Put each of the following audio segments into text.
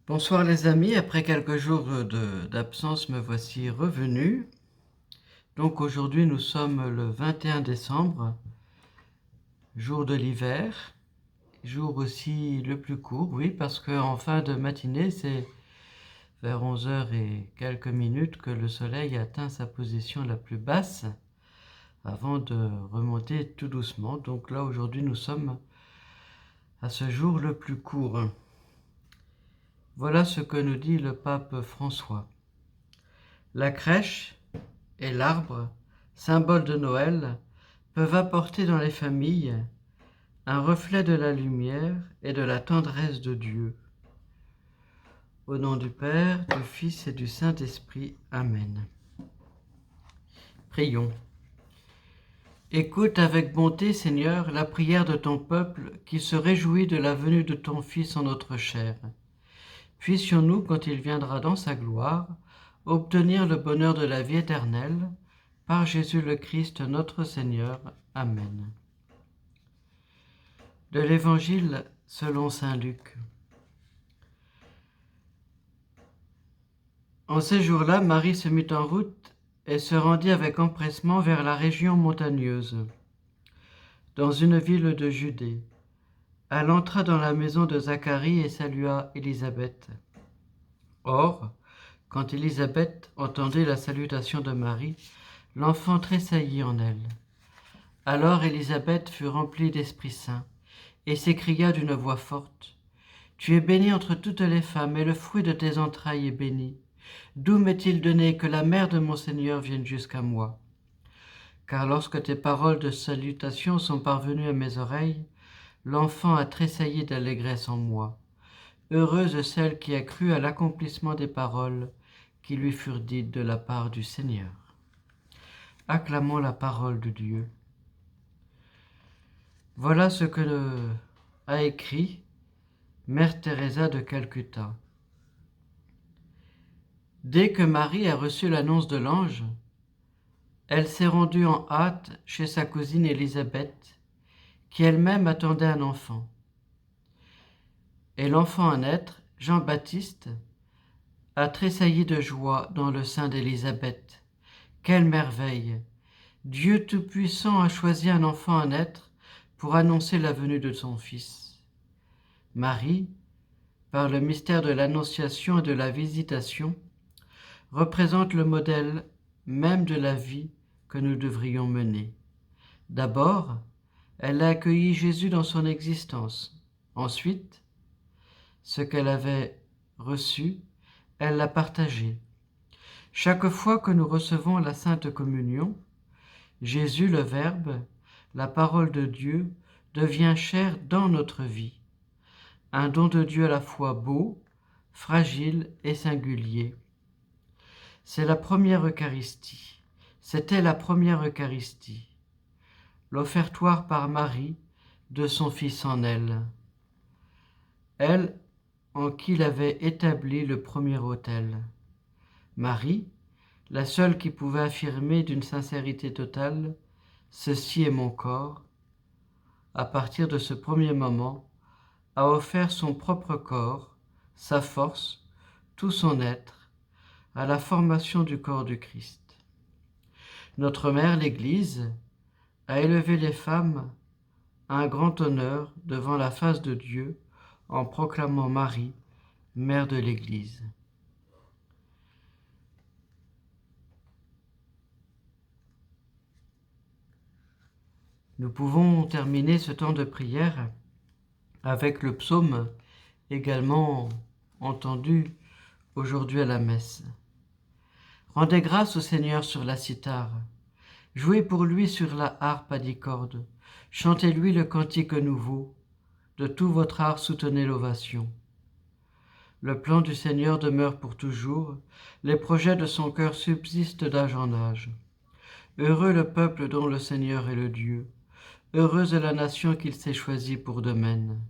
Bonsoir les amis, après quelques jours d'absence, me voici revenu. Donc aujourd'hui nous sommes le 21 décembre, jour de l'hiver, jour aussi le plus court, oui, parce qu'en fin de matinée, c'est vers 11 heures et quelques minutes que le soleil atteint sa position la plus basse avant de remonter tout doucement. Donc là aujourd'hui nous sommes à ce jour le plus court. Voilà ce que nous dit le pape François. La crèche et l'arbre, symbole de Noël, peuvent apporter dans les familles un reflet de la lumière et de la tendresse de Dieu. Au nom du Père, du Fils et du Saint-Esprit. Amen. Prions. Écoute avec bonté, Seigneur, la prière de ton peuple qui se réjouit de la venue de ton Fils en notre chair. Puissions-nous, quand il viendra dans sa gloire, obtenir le bonheur de la vie éternelle, par Jésus le Christ notre Seigneur. Amen. De l'Évangile selon saint Luc. En ces jours-là, Marie se mit en route et se rendit avec empressement vers la région montagneuse, dans une ville de Judée. Elle entra dans la maison de Zacharie et salua Élisabeth. Or, quand Élisabeth entendit la salutation de Marie, l'enfant tressaillit en elle. Alors Élisabeth fut remplie d'Esprit Saint et s'écria d'une voix forte : « Tu es bénie entre toutes les femmes, et le fruit de tes entrailles est béni. D'où m'est-il donné que la mère de mon Seigneur vienne jusqu'à moi ? Car lorsque tes paroles de salutation sont parvenues à mes oreilles, l'enfant a tressailli d'allégresse en moi. Heureuse celle qui a cru à l'accomplissement des paroles qui lui furent dites de la part du Seigneur. » Acclamons la parole de Dieu. Voilà ce que a écrit Mère Teresa de Calcutta. Dès que Marie a reçu l'annonce de l'ange, elle s'est rendue en hâte chez sa cousine Élisabeth, qui elle-même attendait un enfant. Et l'enfant à naître, Jean-Baptiste, a tressailli de joie dans le sein d'Élisabeth. Quelle merveille! Dieu Tout-Puissant a choisi un enfant à naître pour annoncer la venue de son Fils. Marie, par le mystère de l'Annonciation et de la Visitation, représente le modèle même de la vie que nous devrions mener. D'abord, elle a accueilli Jésus dans son existence. Ensuite, ce qu'elle avait reçu, elle l'a partagé. Chaque fois que nous recevons la Sainte Communion, Jésus, le Verbe, la parole de Dieu, devient chair dans notre vie. Un don de Dieu à la fois beau, fragile et singulier. C'est la première Eucharistie. C'était la première Eucharistie. L'offertoire par Marie de son Fils en elle. Elle, en qui il avait établi le premier autel. Marie, la seule qui pouvait affirmer d'une sincérité totale « Ceci est mon corps », à partir de ce premier moment, a offert son propre corps, sa force, tout son être, à la formation du corps du Christ. Notre mère, l'Église, a élevé les femmes à un grand honneur devant la face de Dieu en proclamant Marie, mère de l'Église. Nous pouvons terminer ce temps de prière avec le psaume également entendu aujourd'hui à la messe. Rendez grâce au Seigneur sur la cithare, jouez pour lui sur la harpe à 10 cordes, chantez-lui le cantique nouveau, de tout votre art soutenez l'ovation. Le plan du Seigneur demeure pour toujours, les projets de son cœur subsistent d'âge en âge. Heureux le peuple dont le Seigneur est le Dieu, heureuse la nation qu'il s'est choisie pour domaine.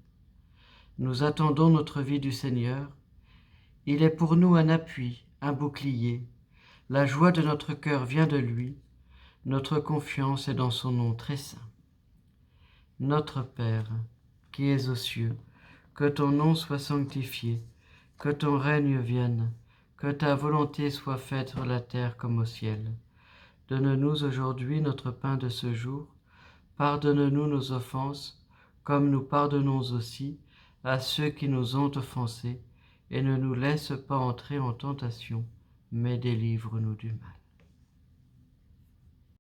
Nous attendons notre vie du Seigneur. Il est pour nous un appui, un bouclier. La joie de notre cœur vient de lui. Notre confiance est dans son nom très saint. Notre Père, qui es aux cieux, que ton nom soit sanctifié, que ton règne vienne, que ta volonté soit faite sur la terre comme au ciel. Donne-nous aujourd'hui notre pain de ce jour. Pardonne-nous nos offenses, comme nous pardonnons aussi à ceux qui nous ont offensés, et ne nous laisse pas entrer en tentation, mais délivre-nous du mal.